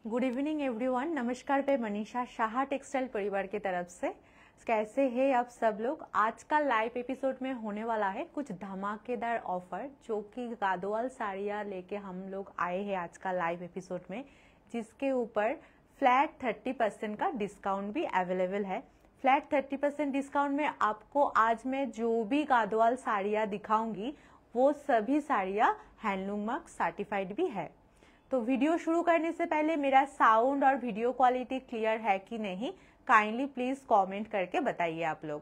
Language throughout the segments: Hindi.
Good evening everyone. नमस्कार पे मनीषा शाह टेक्सटाइल परिवार की तरफ से। कैसे हैं आप सब लोग। आज का लाइव एपिसोड में होने वाला है कुछ धमाकेदार ऑफर जो कि गादोवाल साड़ियाँ लेके हम लोग आए हैं आज का लाइव एपिसोड में, जिसके ऊपर फ्लैट 30% का डिस्काउंट भी अवेलेबल है। फ्लैट 30% डिस्काउंट में आपको आज मैं जो भी गादोवाल साड़ियाँ दिखाऊंगी वो सभी साड़ियाँ हैंडलूम मार्क सर्टिफाइड भी है। तो वीडियो शुरू करने से पहले मेरा साउंड और वीडियो क्वालिटी क्लियर है कि नहीं, काइंडली प्लीज कमेंट करके बताइए आप लोग।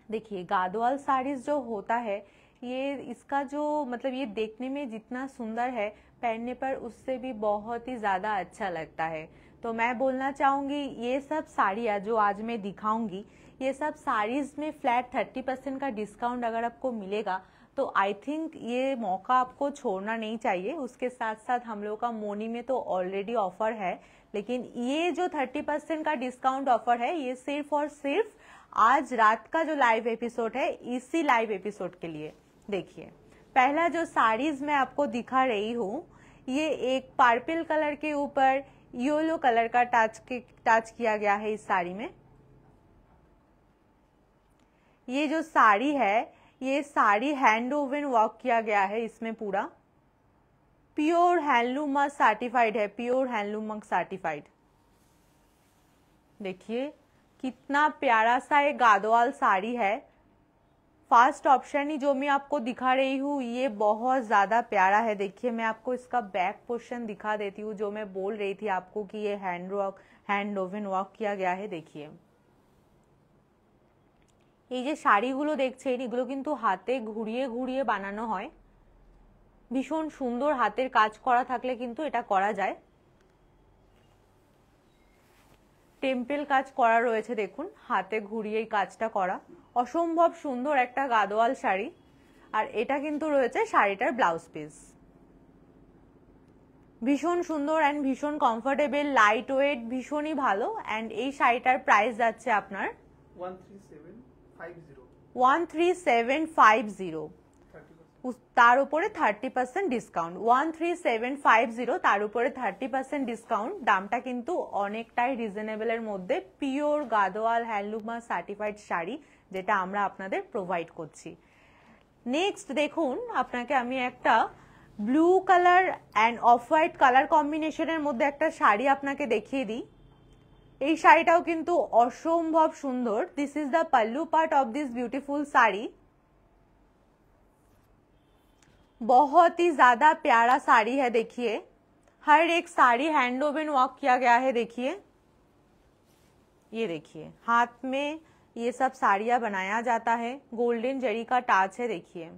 देखिए, गादोवाल साड़ीज जो होता है ये इसका जो मतलब ये देखने में जितना सुंदर है, पहनने पर उससे भी बहुत ही ज़्यादा अच्छा लगता है। तो मैं बोलना चाहूँगी ये सब साड़ियाँ जो आज मैं दिखाऊंगी, ये सब साड़ीज़ में फ्लैट 30% का डिस्काउंट अगर आपको मिलेगा तो आई थिंक ये मौका आपको छोड़ना नहीं चाहिए। उसके साथ साथ हम लोग का मोनी में तो ऑलरेडी ऑफर है, लेकिन ये जो 30% का डिस्काउंट ऑफर है ये सिर्फ और सिर्फ आज रात का जो लाइव एपिसोड है इसी लाइव एपिसोड के लिए। देखिए, पहला जो साड़ीज मैं आपको दिखा रही हूँ ये एक पर्पल कलर के ऊपर येलो कलर का टच किया गया है इस साड़ी में। ये जो साड़ी है ये साड़ी हैंड ओवन वर्क किया गया है, इसमें पूरा प्योर हैंडलूम मार्क सर्टिफाइड है, प्योर हैंडलूम मार्क सर्टिफाइड। देखिए कितना प्यारा सा ये गादोवाल साड़ी है। फर्स्ट ऑप्शन ही जो मैं आपको दिखा रही हूँ ये बहुत ज्यादा प्यारा है। देखिए, मैं आपको इसका बैक पोर्शन दिखा देती हूँ जो मैं बोल रही थी आपको कि ये हैंड ओवन वर्क किया गया है। देखिए, এই যে শাড়িগুলো দেখছেন এগুলো কিন্তু হাতে ঘুরিয়ে ঘুরিয়ে বানানো হয়। ভীষণ সুন্দর হাতের কাজ করা থাকলে কিন্তু এটা করা যায়। টেম্পল কাজ করা রয়েছে, দেখুন হাতে ঘুরিয়ে এই কাজটা করা। অসম্ভব সুন্দর একটা গাদোয়াল শাড়ি। আর এটা কিন্তু রয়েছে শাড়িটার ব্লাউজ পিস। ভীষণ সুন্দর অ্যান্ড ভীষণ কমফোর্টেবল, লাইট ওয়েট, ভীষণই ভালো। অ্যান্ড এই শাড়িটার প্রাইস যাচ্ছে আপনার 13750, তার উপরে 30% ডিসকাউন্ট। 13750 তার উপরে 30% ডিসকাউন্ট। দামটা কিন্তু অনেকটাই রিজনেবলের মধ্যে, pure Gadwal handloom certified sari যেটা আমরা আপনাদের প্রোভাইড করছি। নেক্সট দেখুন, আপনাকে আমি একটা blue colour and of white colour কম্বিনেশনের মধ্যে একটা শাড়ি আপনাকে দেখিয়ে দিই। এই শাড়িটাও কিন্তু অসম্ভব সুন্দর। This is the pallu part of this beautiful sari. बहुत ही ज्यादा प्यारा साड़ी है। देखिए, हर एक साड़ी हैंड ओवन वर्क किया गया है। देखिए, ये देखिए हाथ में ये सब साड़ियाँ बनाया जाता है, गोल्डन जरी का टाच है। देखिए,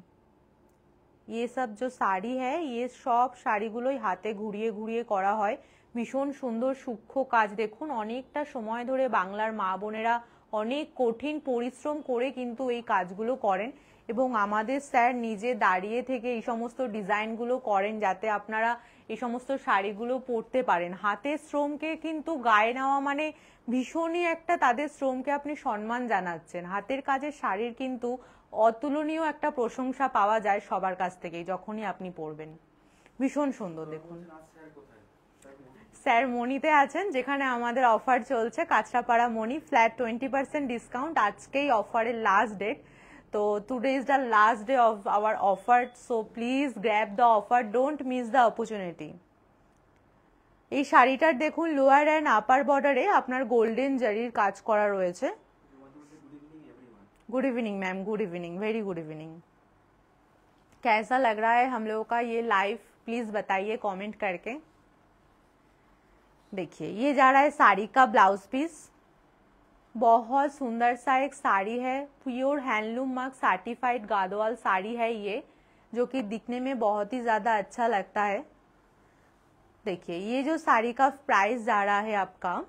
ये सब जो साड़ी है ये सब শাড়িগুলোই হাতে ঘুরিয়ে ঘুরিয়ে করা হয়। ভীষণ সুন্দর সূক্ষ্ম কাজ। দেখুন, অনেকটা সময় ধরে বাংলার মা বোনেরা অনেক কঠিন পরিশ্রম করে কিন্তু এই কাজগুলো করেন এবং আমাদের স্যার নিজে দাঁড়িয়ে থেকে এই সমস্ত ডিজাইনগুলো করেন যাতে আপনারা এই সমস্ত শাড়িগুলো পরতে পারেন। হাতের শ্রমকে কিন্তু গায়ে নেওয়া মানে ভীষণই একটা তাদের শ্রমকে আপনি সম্মান জানাচ্ছেন। হাতের কাজের শাড়ির কিন্তু অতুলনীয় একটা প্রশংসা পাওয়া যায় সবার কাছ থেকেই যখনই আপনি পরবেন। ভীষণ সুন্দর। দেখুন, স্যার মনিতে আছেন যেখানে আমাদের অফার চলছে, কাঁচরাপাড়া মনি, ফ্ল্যাট 20% ডিসকাউন্ট। আজকেই অফারের লাস্ট ডেট। তো today is the last day of our offer, so please grab the offer, don't miss the opportunity. এই শাড়িটার দেখুন লোয়ার অ্যান্ড আপার বর্ডারে আপনার গোল্ডেন জারির কাজ করা রয়েছে। Good evening ma'am, good evening, very good evening. कैसा लग रहा है हम लोगों का ये लाइव, प्लीज बताइए कमेंट करके। देखिए, ये जा रहा है साड़ी का ब्लाउज पीस। बहुत सुंदर सा एक साड़ी है, pure handloom mark certified Gadwal sari है ये, जो कि दिखने में बहुत ही ज्यादा अच्छा लगता है। देखिए, ये जो साड़ी का प्राइस जा रहा है आपका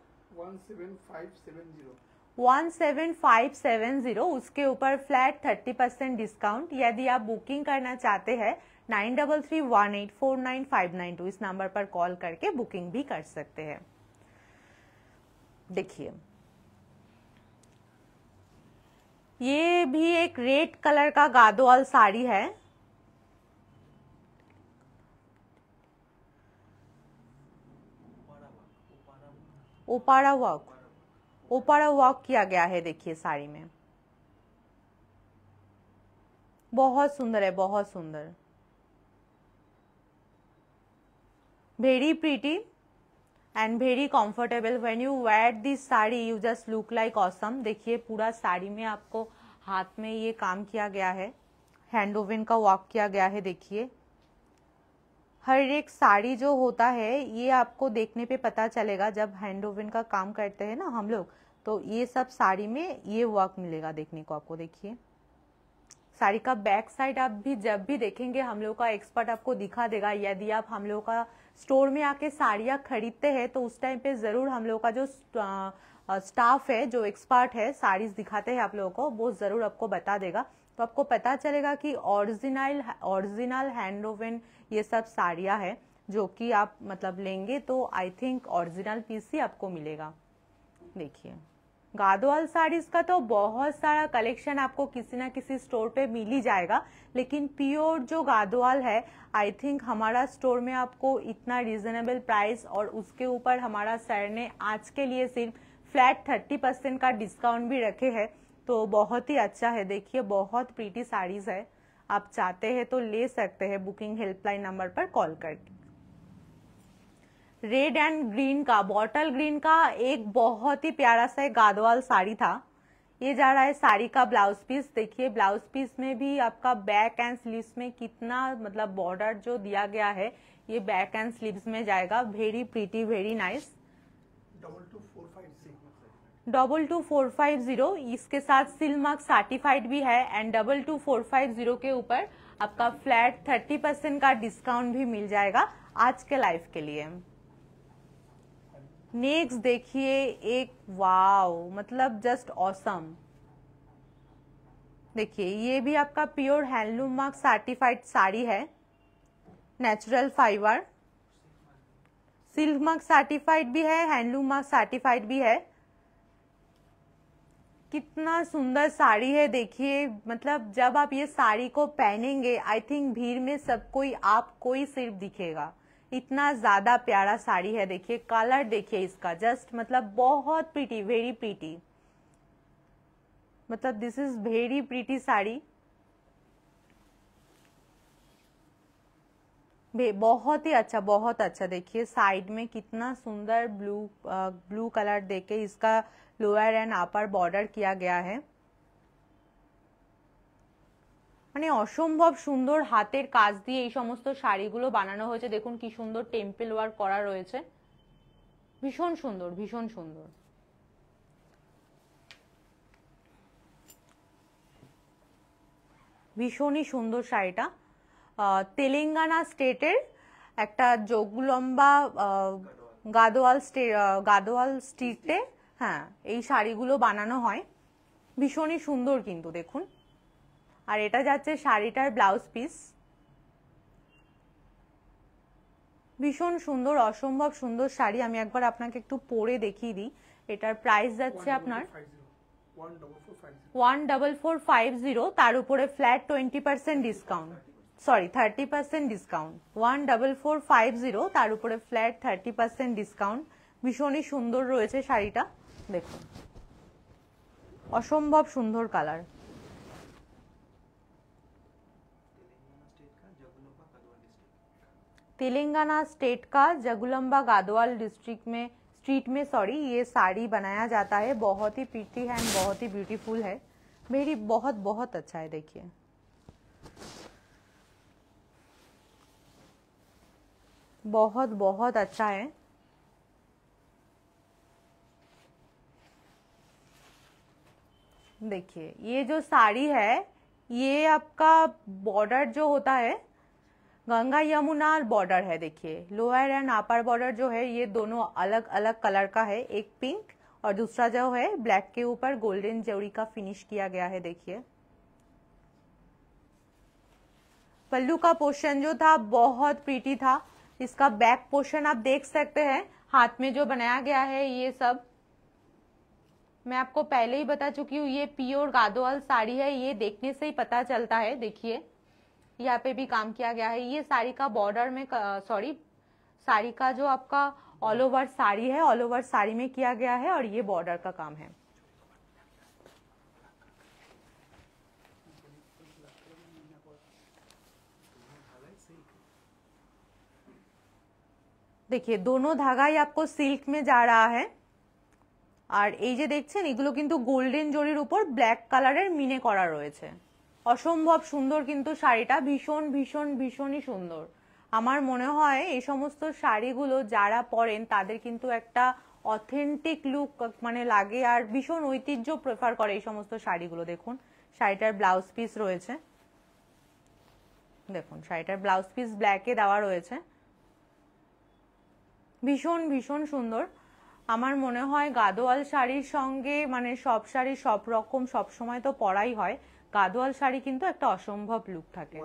17570, उसके ऊपर फ्लैट 30% डिस्काउंट। यदि आप बुकिंग करना चाहते हैं 9331849592 इस नंबर पर कॉल करके बुकिंग भी कर सकते हैं। देखिए, ये भी एक रेड कलर का गादोवाल साड़ी है। ओपारा वर्क किया गया है देखिए साड़ी में, बहुत सुंदर है, बहुत सुंदर, very pretty and very comfortable. When you wear this sari you just look like awesome. देखिए पूरा साड़ी में आपको हाथ में ये काम किया गया है, हैंड वोवन का वर्क किया गया है। देखिए हर एक साड़ी जो होता है ये आपको देखने पे पता चलेगा, जब हैंड वोवन का काम करते हैं ना हम लोग, तो ये सब साड़ी में ये वर्क मिलेगा देखने को आपको। देखिए साड़ी का बैक साइड आप भी जब भी देखेंगे हम लोग का एक्सपर्ट आपको दिखा देगा। यदि आप हम लोग का स्टोर में आके साड़ियाँ खरीदते हैं तो उस टाइम पे ज़रूर हम लोग का जो स्टाफ है, जो एक्सपर्ट है साड़ीज दिखाते हैं आप लोगों को, वो ज़रूर आपको बता देगा। तो आपको पता चलेगा कि ओरिजिनल हैंड वोवन ये सब साड़ियाँ है जो कि आप मतलब लेंगे तो आई थिंक ओरिजिनल पीस ही आपको मिलेगा। देखिए गादोवाल साड़ीज का तो बहुत सारा कलेक्शन आपको किसी ना किसी स्टोर पे मिल ही जाएगा, लेकिन प्योर जो गादोवाल है आई थिंक हमारा स्टोर में आपको इतना रीजनेबल प्राइस, और उसके ऊपर हमारा सर ने आज के लिए सिर्फ फ्लैट 30% का डिस्काउंट भी रखे हैं, तो बहुत ही अच्छा है। देखिए बहुत प्रीटी साड़ीज है, आप चाहते हैं तो ले सकते हैं बुकिंग हेल्पलाइन नंबर पर कॉल करके। रेड एंड ग्रीन का, बॉटल ग्रीन का एक बहुत ही प्यारा सा गादोवाल साड़ी था। ये जा रहा है साड़ी का ब्लाउज पीस। देखिए ब्लाउज पीस में भी आपका बैक एंड स्लीव्स में कितना मतलब बॉर्डर जो दिया गया है, ये बैक एंड स्लीव्स में जाएगा। Very pretty, very nice. 22450 इसके साथ सिल मार्क सर्टिफाइड भी है, एंड 22450 के ऊपर आपका फ्लैट 30% का डिस्काउंट भी मिल जाएगा आज के लाइफ के लिए। नेक्स्ट देखिए एक, वाव मतलब जस्ट ऑसम। देखिए ये भी आपका pure handloom mark certified sari है, natural fibre, silk mark certified भी है, हैंडलूम मार्क सर्टिफाइड भी है। कितना सुंदर साड़ी है देखिए, मतलब जब आप ये साड़ी को पहनेंगे आई थिंक भीड़ में सब कोई आपको ही सिर्फ दिखेगा, इतना ज्यादा प्यारा साड़ी है। देखिए कलर देखिए इसका, जस्ट मतलब बहुत प्रीटी, वेरी प्रीटी, मतलब this is very pretty sari, बहुत ही अच्छा, बहुत अच्छा। देखिए साइड में कितना सुंदर ब्लू कलर देके इसका लोअर एंड अपर बॉर्डर किया गया है, মানে অসম্ভব সুন্দর হাতের কাজ দিয়ে এই সমস্ত শাড়িগুলো বানানো হয়েছে। দেখুন কি সুন্দর টেম্পল ওয়ার্ক করা রয়েছে, ভীষণ সুন্দর, ভীষণ সুন্দর। ভীষণই সুন্দর শাড়িটা। তেলেঙ্গানা স্টেটের একটা জগলম্বা গাদোয়াল স্ট্রিটে হ্যাঁ এই শাড়িগুলো বানানো হয়, ভীষণই সুন্দর কিন্তু দেখুন। আর এটা যাচ্ছে শাড়িটার ব্লাউজ পিস, ভীষণ সুন্দর, অসম্ভব সুন্দর শাড়ি। আমি একবার আপনাকে একটু পরে দেখিয়ে দিই। এটার প্রাইস যাচ্ছে আপনার 14450, তার উপরে ফ্ল্যাট 20% ডিসকাউন্ট, সরি 30% ডিসকাউন্ট। 14450 তার উপরে ফ্ল্যাট 30% ডিসকাউন্ট। ভীষণই সুন্দর রয়েছে শাড়িটা, দেখুন অসম্ভব সুন্দর कालर। तेलंगाना स्टेट का जगुलंबा गादोवाल डिस्ट्रिक्ट में स्ट्रीट में ये साड़ी बनाया जाता है। बहुत ही प्रीटी है एंड बहुत ही ब्यूटीफुल है, मेरी बहुत बहुत अच्छा है। देखिए बहुत बहुत अच्छा है। देखिए ये जो साड़ी है ये आपका बॉर्डर जो होता है गंगा यमुना बॉर्डर है। देखिए लोअर एंड अपर बॉर्डर जो है ये दोनों अलग अलग कलर का है, एक पिंक और दूसरा जो है ब्लैक के ऊपर गोल्डन जरी का फिनिश किया गया है। देखिए पल्लू का पोर्शन जो था बहुत प्रीटी था। इसका बैक पोर्शन आप देख सकते हैं, हाथ में जो बनाया गया है ये सब मैं आपको पहले ही बता चुकी हूँ, ये प्योर गादोवाल साड़ी है, ये देखने से ही पता चलता है। देखिए यहाँ पे भी काम किया गया है। ये साड़ी का बॉर्डर में सॉरी साड़ी का जो आपका ऑल ओवर साड़ी है, ऑल ओवर साड़ी में किया गया है और ये बॉर्डर का काम है। देखिए दोनों धागा ही आपको सिल्क में जा रहा है আর এই যে দেখছেন এগুলো কিন্তু গোল্ডেন জরির উপর ব্ল্যাক কালারের মিনে করা রয়েছে। অসম্ভব সুন্দর কিন্তু শাড়িটা, ভীষণ ভীষণ ভীষণই সুন্দর। আমার মনে হয় এই সমস্ত শাড়িগুলো যারা পরেন তাদের কিন্তু একটা অথেন্টিক লুক মানে লাগে আর ভীষণ ঐতিহ্য প্রেফার করে এই সমস্ত শাড়িগুলো। দেখুন শাড়িটার ব্লাউজ পিস রয়েছে, দেখুন শাড়িটার ব্লাউজ পিস ব্ল্যাকে দেওয়া রয়েছে, ভীষণ ভীষণ সুন্দর। আমার মনে হয় গাদোয়াল শাড়ির সঙ্গে মানে সব শাড়ি সব রকম সব সময় তো পরাই হয়, গাদোয়াল শাড়ি কিন্তু একটা অসম্ভব লুক থাকে।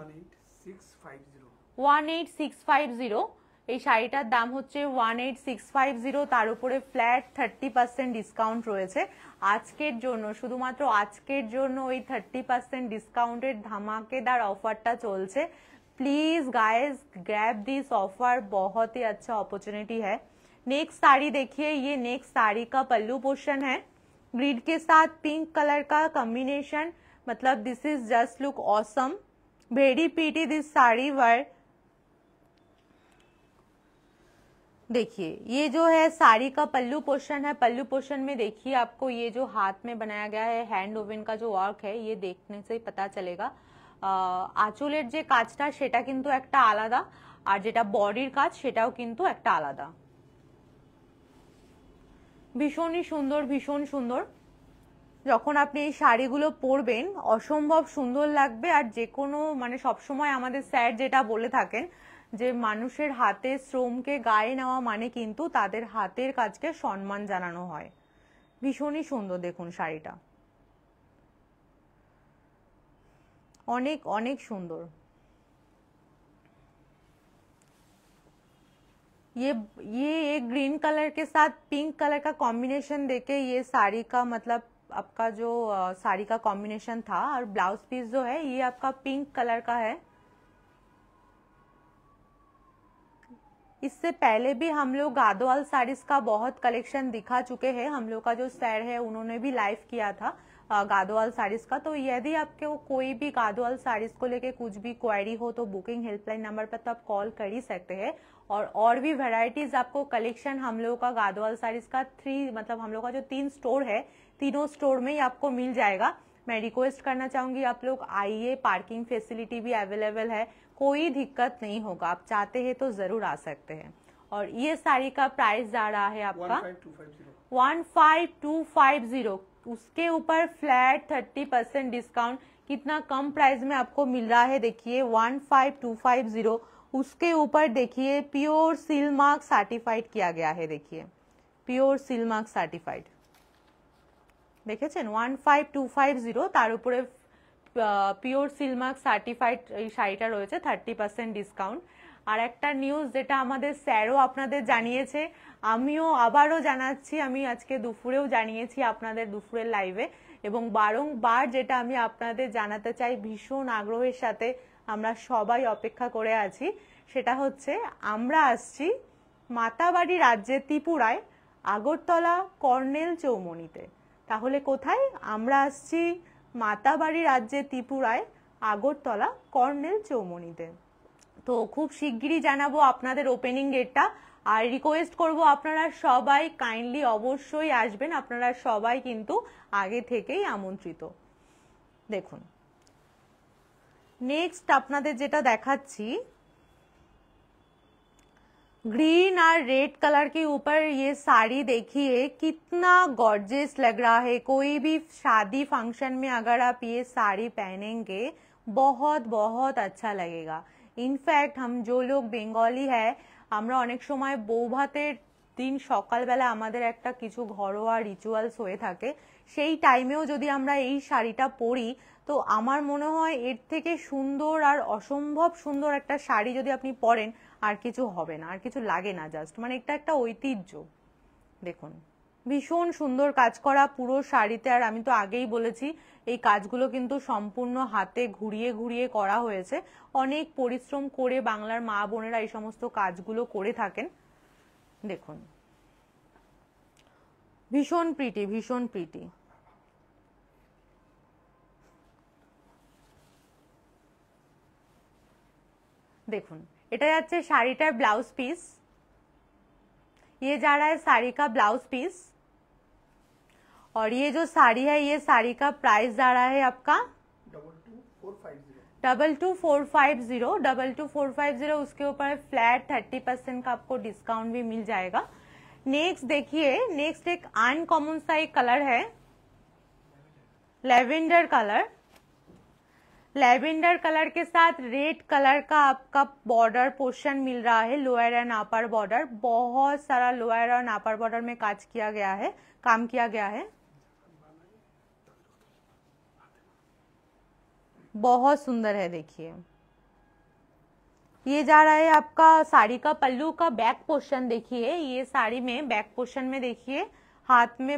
18650 এই শাড়িটার দাম হচ্ছে 18650, তার উপরে ফ্ল্যাট 30% ডিসকাউন্ট রয়েছে আজকের জন্য, শুধুমাত্র আজকের জন্য ওই 30% ডিসকাউন্টের ধামাকেদার অফারটা চলছে। Please guys grab this offer, बहुत ही अच्छा अपॉर्चुनिटी है। नेक्स्ट साड़ी देखिए, ये नेक्स्ट साड़ी का पल्लू पोर्शन है, ग्रीड के साथ पिंक कलर का कॉम्बिनेशन, मतलब this is just look awesome, very pretty this sari word. देखिए ये जो है साड़ी का पल्लू पोर्शन है, पल्लू पोर्शन में देखिए आपको ये जो हाथ में बनाया गया है हैंड ओवन का जो वर्क है, ये देखने से ही पता चलेगा। আঁচলের যে কাজটা সেটা কিন্তু একটা আলাদা, আর যেটা বডির কাজ সেটাও কিন্তু একটা আলাদা। ভীষণই সুন্দর, ভীষণ সুন্দর। যখন আপনি এই শাড়িগুলো পরবেন অসম্ভব সুন্দর লাগবে। আর যে কোনো মানে সবসময় আমাদের স্যার যেটা বলে থাকেন যে মানুষের হাতে শ্রমকে গায়ে নেওয়া মানে কিন্তু তাদের হাতের কাজকে সম্মান জানানো হয়। ভীষণই সুন্দর দেখুন শাড়িটা, অনেক অনেক সুন্দর। ये एक ग्रीन कलर के साथ पिंक कलर का कॉम्बिनेशन देके ये साड़ी का मतलब आपका जो साड़ी का कॉम्बिनेशन था, और ब्लाउज पीस जो है ये आपका पिंक कलर का है। इससे पहले भी हम लोग गादोवाल साड़ीज का बहुत कलेक्शन दिखा चुके हैं, हम लोग का जो सैर है उन्होंने भी लाइव किया था गादोवाल साड़ीज का। तो यदि आपके कोई भी गादोवाल साड़ीज को लेके कुछ भी क्वेरी हो तो बुकिंग हेल्पलाइन नंबर पर तो आप कॉल कर ही सकते हैं। और भी वैरायटीज आपको कलेक्शन हम लोगों का गादोवाल साड़ीज का मतलब हम लोग का जो 3 स्टोर है, तीनों स्टोर में ही आपको मिल जाएगा। मैं रिक्वेस्ट करना चाहूंगी आप लोग आइए, पार्किंग फैसिलिटी भी अवेलेबल है, कोई दिक्कत नहीं होगा, आप चाहते हैं तो जरूर आ सकते हैं। और ये साड़ी का प्राइस जा रहा है आपका 15250, उसके ऊपर फ्लैट 30% डिस्काउंट। कितना कम प्राइस में आपको मिल रहा है, देखिए 15250, उसके ऊपर देखिए प्योर सील मार्क सर्टिफाइड किया गया है, देखिए प्योर सील मार्क सर्टिफाइड দেখেছেন 15250, তার উপরে পিওর সিল মার্ক সার্টিফাইড এই শাড়িটা রয়েছে 30% ডিসকাউন্ট। আর একটা নিউজ যেটা আমাদের স্যারও আপনাদের জানিয়েছে, আমিও আবারও জানাচ্ছি, আমি আজকে দুপুরেও জানিয়েছি আপনাদের দুপুরের লাইভে, এবং বারংবার যেটা আমি আপনাদের জানাতে চাই ভীষণ আগ্রহের সাথে আমরা সবাই অপেক্ষা করে আছি, সেটা হচ্ছে আমরা আসছি মাতাবাড়ি রাজ্যের ত্রিপুরায় আগরতলা কর্নেল চৌমুহনীতে। তাহলে কোথায় আমরা আসছি? মাতাবাড়ি রাজ্যের ত্রিপুরায় আগরতলা কর্নেল চৌমুহনীতে। তো খুব শিগগিরই জানাবো আপনাদের ওপেনিং ডেটটা, আর রিকোয়েস্ট করব আপনারা সবাই কাইন্ডলি অবশ্যই আসবেন, আপনারা সবাই কিন্তু আগে থেকেই আমন্ত্রিত। দেখুন নেক্সট আপনাদের যেটা দেখাচ্ছি, ग्रीन और रेड कलर के ऊपर ये साड़ी देखिए कितना गॉर्जियस लग रहा है। कोई भी शादी फंक्शन में अगर आप ये साड़ी पहनेंगे बहुत बहुत अच्छा लगेगा। इनफैक्ट हम जो लोग बेंगली है আমরা অনেক সময় বৌভাতের দিন সকালবেলা আমাদের একটা কিছু ঘরোয়া রিচুয়ালস হয়ে থাকে, সেই টাইমেও যদি আমরা এই শাড়িটা পরি তো আমার মনে হয় এর থেকে সুন্দর আর অসম্ভব সুন্দর একটা শাড়ি যদি আপনি পরেন আর কিছু হবে না, আর কিছু লাগে না, জাস্ট মানে এটা একটা ঐতিহ্য। দেখুন ভীষণ সুন্দর কাজ করা পুরো শাড়িতে। আর আমি তো আগেই বলেছি এই কাজগুলো কিন্তু সম্পূর্ণ হাতে ঘুরিয়ে ঘুরিয়ে করা হয়েছে। অনেক পরিশ্রম করে বাংলার মা বোনেরা এই সমস্ত কাজগুলো করে থাকেন। দেখুন ভীষণ প্রিটি, ভীষণ প্রিটি। देखुन এটা যাচ্ছে শাড়িটার ब्लाउज पीस। ये जा रहा है साड़ी का ब्लाउज पीस और ये जो साड़ी है ये साड़ी का प्राइस जा रहा है आपका 22,450 उसके ऊपर फ्लैट 30% का आपको डिस्काउंट भी मिल जाएगा। नेक्स्ट देखिए, नेक्स्ट एक अनकॉमन सा एक कलर है लेवेंडर कलर। लेवेंडर कलर के साथ रेड कलर का आपका बॉर्डर पोर्शन मिल रहा है, लोअर एंड अपर बॉर्डर। बहुत सारा लोअर और अपर बॉर्डर में काम किया गया है, बहुत सुंदर है। देखिए ये जा रहा है आपका साड़ी का पल्लू का बैक पोर्शन। देखिए ये साड़ी में बैक पोर्शन में देखिए हाथ में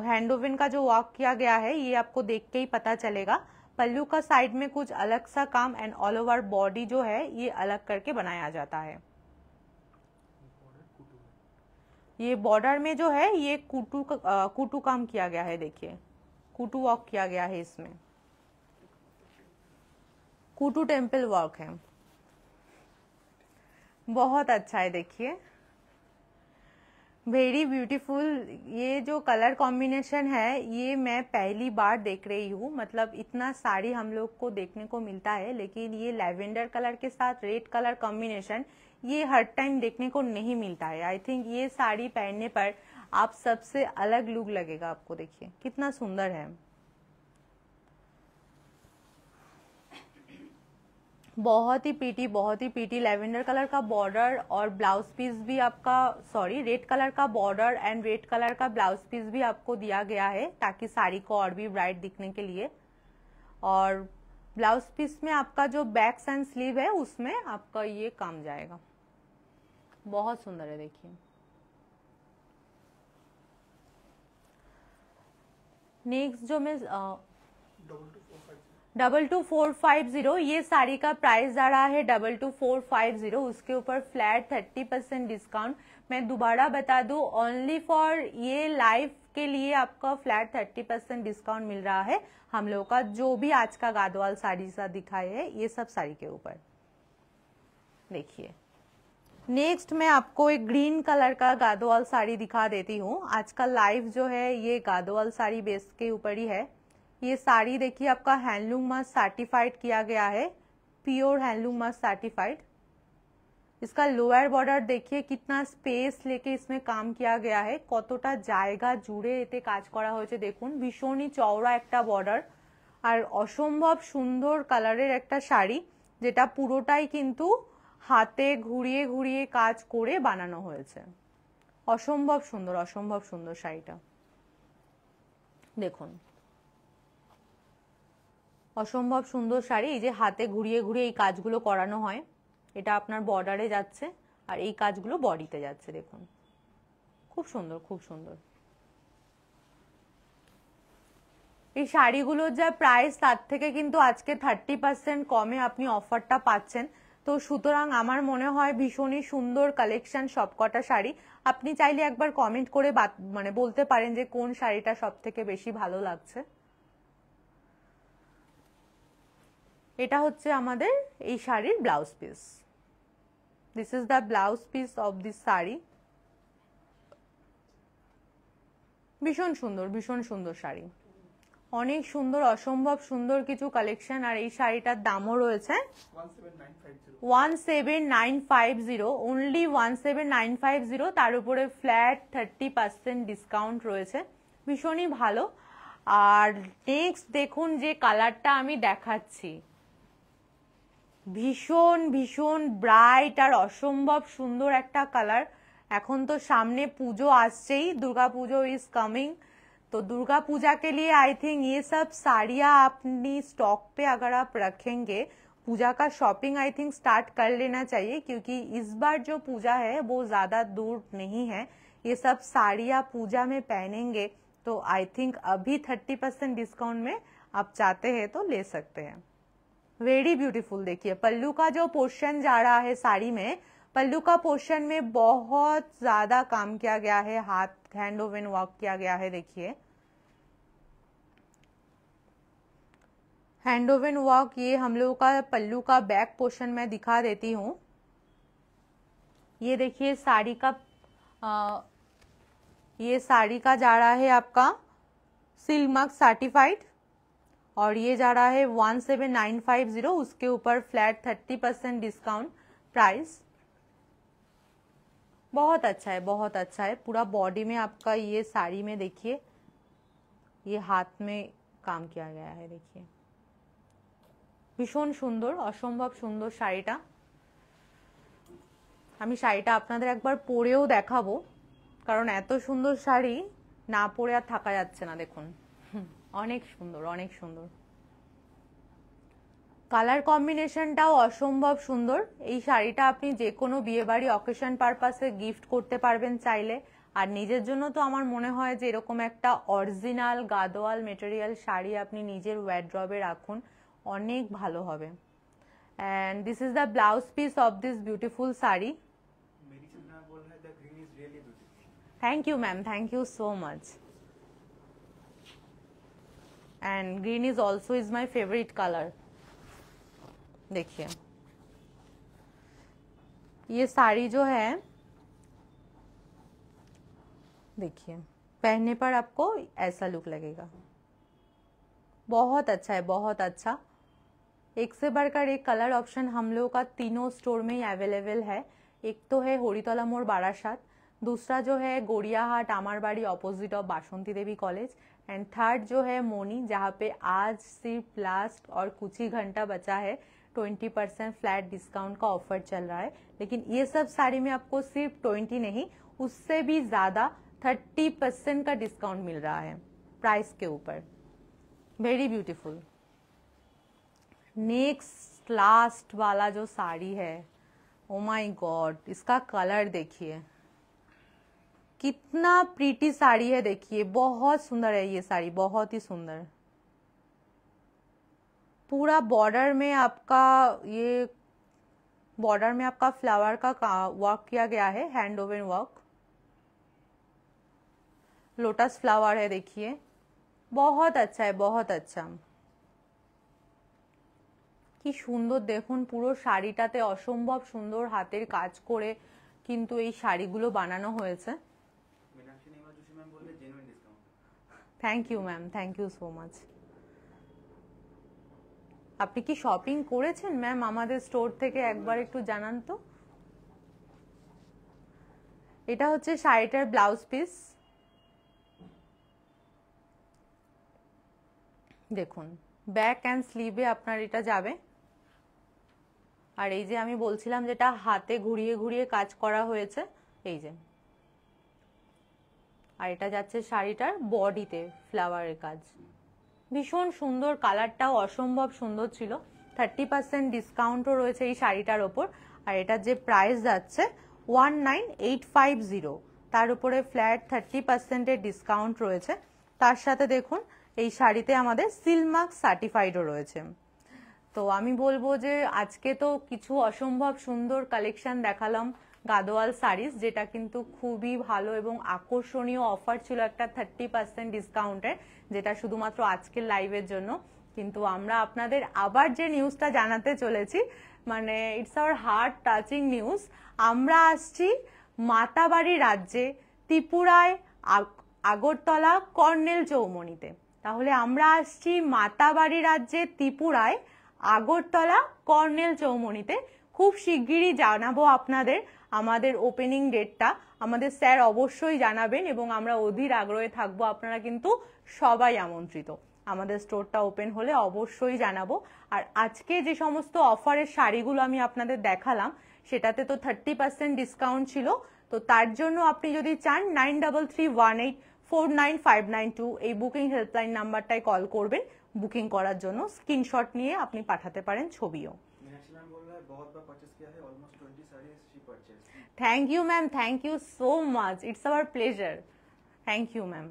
हैंड ओवन का जो वर्क किया गया है ये आपको देख के ही पता चलेगा। पल्लू का साइड में कुछ अलग सा काम एंड ऑल ओवर बॉडी जो है ये अलग करके बनाया जाता है। ये बॉर्डर में जो है ये कुटू काम किया गया है। देखिए कुटू वर्क किया गया है, इसमें कुटू टेम्पल वर्क है, बहुत अच्छा है। देखिए वेरी ब्यूटीफुल। ये जो कलर कॉम्बिनेशन है ये मैं पहली बार देख रही हूँ, मतलब इतना साड़ी हम लोग को देखने को मिलता है लेकिन ये लैवेंडर कलर के साथ रेड कलर कॉम्बिनेशन ये हर टाइम देखने को नहीं मिलता है। आई थिंक ये साड़ी पहनने पर आप सबसे अलग लुक लगेगा आपको। देखिए कितना सुंदर है, बहुत ही पीटी, बहुत ही पीटी। लेवेंडर कलर का बॉर्डर और ब्लाउज पीस भी आपका, सॉरी रेड कलर का बॉर्डर एंड रेड कलर का ब्लाउज पीस भी आपको दिया गया है ताकि साड़ी को और भी ब्राइट दिखने के लिए। और ब्लाउज पीस में आपका जो बैक एंड स्लीव है उसमें आपका ये काम जाएगा, बहुत सुंदर है। देखिए नेक्स्ट जो मैं 22,450 ये साड़ी का प्राइस आ रहा है 22,450। उसके ऊपर फ्लैट 30% डिस्काउंट। मैं दोबारा बता दूं ओनली फॉर ये लाइव के लिए आपका फ्लैट 30% डिस्काउंट मिल रहा है हम लोग का। जो भी आज का गादवाल साड़ी सा दिखाए है ये सब साड़ी के ऊपर। देखिए नेक्स्ट मैं आपको एक ग्रीन कलर का गादवाल साड़ी दिखा देती हूँ। आज का लाइव जो है ये गादवाल साड़ी बेस के ऊपर ही है। ये साड़ी देखिए आपका हैंडलूम मस्ट सर्टिफाइड किया गया है, प्योर हैंडलूम मस्ट सर्टिफाइड। इसका लोअर बॉर्डर देखिए कितना स्पेस लेके इसमें काम किया गया है, কতটা জায়গা জুড়ে এতে কাজ করা হয়েছে। দেখুন ভীষণই চওড়া একটা বর্ডার আর অসম্ভব সুন্দর কালারের একটা শাড়ি যেটা পুরোটাই কিন্তু হাতে ঘুরিয়ে ঘুরিয়ে কাজ করে বানানো হয়েছে। অসম্ভব সুন্দর, অসম্ভব সুন্দর শাড়িটা। দেখুন অসম্ভব সুন্দর শাড়ি। এই যে হাতে ঘুরিয়ে ঘুরিয়ে এই কাজগুলো করানো হয়, এটা আপনার বর্ডারে যাচ্ছে আর এই কাজগুলো বডিতে যাচ্ছে। দেখুন খুব সুন্দর, খুব সুন্দর। এই শাড়িগুলোর যা প্রাইস তার থেকে কিন্তু আজকে 30% কমে আপনি অফারটা পাচ্ছেন। তো সুতরাং আমার মনে হয় ভীষণই সুন্দর কালেকশন সবকটা শাড়ি। আপনি চাইলে একবার কমেন্ট করে মানে বলতে পারেন যে কোন শাড়িটা সব থেকে বেশি ভালো লাগছে। এটা হচ্ছে আমাদের এই শাড়ির blouse piece. This is the blouse piece of this sari. ভীষণ সুন্দর, ভীষণ সুন্দর শাড়ি, অনেক সুন্দর, অসম্ভব সুন্দর কিছু কালেকশন। আর এই শাড়িটার দামও রয়েছে 17,950, অনলি 17,950। তার উপরে ফ্ল্যাট 30% ডিসকাউন্ট রয়েছে, ভীষণই ভালো। আর নেক্সট দেখুন যে কালারটা আমি দেখাচ্ছি, ভীষণ ভীষণ ব্রাইট আর অসম্ভব সুন্দর একটা কালার। এখন তো সামনে পুজো আসছেই, दुर्गा পুজো इज कमिंग। तो दुर्गा पूजा के लिए आई थिंक ये सब साड़ियाँ अपनी स्टॉक पे अगर आप रखेंगे, पूजा का शॉपिंग आई थिंक स्टार्ट कर लेना चाहिए क्योंकि इस बार जो पूजा है वो ज्यादा दूर नहीं है। ये सब साड़ी आप पूजा में पहनेंगे तो आई थिंक अभी 30% डिस्काउंट में आप चाहते हैं तो ले सकते हैं। Very beautiful. देखिए पल्लू का जो पोर्शन जा रहा है साड़ी में, पल्लू का पोर्शन में बहुत ज्यादा काम किया गया है, हाथ हैंड वोवन वर्क किया गया है। देखिए हैंड वोवन वर्क, ये हम लोगों का पल्लू का बैक पोर्शन में दिखा देती हूँ। ये देखिए साड़ी का ये साड़ी का जा रहा है आपका सिल्क मार्क सर्टिफाइड और ये जा रहा है 17950, उसके ऊपर फ्लैट 30% डिस्काउंट प्राइस। बहुत अच्छा है, बहुत अच्छा है। पूरा बॉडी में आपका ये साड़ी में देखिए ये हाथ में काम किया गया है। देखिए ভীষণ সুন্দর, অসম্ভব সুন্দর শাড়িটা। আমি শাড়িটা আপনাদের একবার পরেও দেখাবো, কারণ এত সুন্দর শাড়ি না পরে আর থাকা যাচ্ছে না। দেখুন অনেক সুন্দর, অনেক সুন্দর। কালার কম্বিনেশনটাও অসম্ভব সুন্দর। এই শাড়িটা আপনি যে কোনো বিয়েবাড়ি অকেশন পারপাসে গিফট করতে পারবেন চাইলে। আর নিজের জন্য তো আমার মনে হয় যে এরকম একটা অরিজিনাল গাদোয়াল মেটেরিয়াল শাড়ি আপনি নিজের ওয়ার্ড্রবে রাখুন, অনেক ভালো হবে। And this is the blouse piece of this beautiful sari. Thank you ma'am, thank you so much. And green is also is my favourite colour. देखिए ये साड़ी जो है, देखिए पहनने पर आपको ऐसा लुक लगेगा। बहुत अच्छा है, बहुत अच्छा। एक से बढ़कर एक कलर ऑप्शन हम लोगों का तीनों स्टोर में ही अवेलेबल है। एक तो है हरितला मोड़ बारासात, दूसरा जो है Gariahat Amarbari opposite of Basanti Devi college, and third जो है मोनी, जहाँ पे आज सिर्फ लास्ट और कुछ ही घंटा बचा है 20% फ्लैट डिस्काउंट का ऑफर चल रहा है। लेकिन ये सब साड़ी में आपको सिर्फ 20 नहीं, उससे भी ज्यादा 30% का डिस्काउंट मिल रहा है प्राइस के ऊपर। Very beautiful. नेक्स्ट लास्ट वाला जो साड़ी है, ओ माय गॉड, इसका कलर देखिए कितना प्रीटी साड़ी है। देखिए बहुत सुंदर है ये साड़ी, बहुत ही सुंदर। पूरा बॉर्डर में आपका ये बॉर्डर में आपका फ्लावर का वर्क किया गया है, hand woven work, lotus flower है। देखिए बहुत अच्छा है, बहुत अच्छा। কি সুন্দর দেখুন, পুরো শাড়িটাতে অসম্ভব সুন্দর হাতের কাজ করে কিন্তু এই শাড়িগুলো বানানো হয়েছে। Thank you ma'am, thank you so much. আপনি কি শপিং করেছেন ম্যাম আমাদের স্টোর থেকে? একবার একটু জানান তো। এটা হচ্ছে শাড়িটার ব্লাউজ পিস। দেখুন ব্যাক অ্যান্ড স্লিভে আপনার এটা যাবে। আর এই যে আমি বলছিলাম যেটা হাতে ঘুরিয়ে ঘুরিয়ে কাজ করা হয়েছে, এই যে, আর এটা যাচ্ছে শাড়িটার বডিতে ফ্লাওয়ারের কাজ। ভীষণ সুন্দর, কালারটাও অসম্ভব সুন্দর ছিল। 30% ডিসকাউন্টও রয়েছে এই শাড়িটার ওপর। আর এটার যে প্রাইস যাচ্ছে 19850, তার উপরে ফ্ল্যাট 30% ডিসকাউন্ট রয়েছে। তার সাথে দেখুন এই শাড়িতে আমাদের সিল্ক মার্ক সার্টিফাইডও রয়েছে। তো আমি বলবো যে আজকে তো কিছু অসম্ভব সুন্দর কালেকশন দেখালাম গাদোয়াল শাড়িজ, যেটা কিন্তু খুবই ভালো এবং আকর্ষণীয় অফার ছিল একটা 30% ডিসকাউন্টের, যেটা শুধুমাত্র আজকের লাইভের জন্য। কিন্তু আমরা আপনাদের আবার যে নিউজটা জানাতে চলেছি, মানে it's hour heart touching news. আমরা আসছি মাতাবাড়ি রাজ্যে ত্রিপুরায় আগরতলা কর্নেল চৌমনিতে। তাহলে আমরা আসছি মাতাবাড়ি রাজ্যে ত্রিপুরায় আগরতলা কর্নেল চৌমনিতে। খুব শিগগিরই জানাবো আপনাদের আমাদের ওপেনিং ডেটটা, আমাদের স্যার অবশ্যই জানাবেন এবং আমরা অধীর আগ্রহে থাকবো। আপনারা কিন্তু সবাই আমন্ত্রিত, আমাদের স্টোরটা ওপেন হলে অবশ্যই জানাবো। আর আজকে যে সমস্ত অফারের শাড়িগুলো আমি আপনাদের দেখালাম সেটাতে তো 30% ডিসকাউন্ট ছিল। তো তার জন্য আপনি যদি চান 9331849592 এই বুকিং হেল্পলাইন নাম্বারটায় কল করবেন বুকিং করার জন্য। স্ক্রিনশট নিয়ে আপনি পাঠাতে পারেন ছবিও। Thank you ma'am, thank you so much, it's our pleasure, thank you ma'am.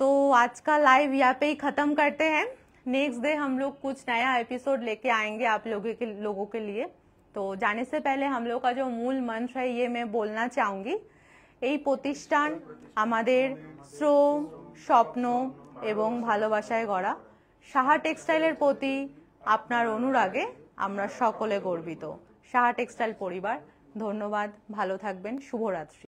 तो आज का लाइव यहाँ पे ही खत्म करते हैं। नेक्स्ट डे हम लोग कुछ नया एपिसोड लेके आएंगे आप लोगों के लिए। तो जाने से पहले हम लोग का जो मूल मंत्र है ये मैं बोलना चाहूंगी। এই প্রতিষ্ঠান আমাদের শ্রম, স্বপ্ন এবং ভালোবাসায় গড়া। সাহা টেক্সটাইলের প্রতি আপনার অনুরাগে আমরা সকলে গর্বিত। সাহা টেক্সটাইল পরিবার, ধন্যবাদ, ভালো থাকবেন, শুভরাত্রি।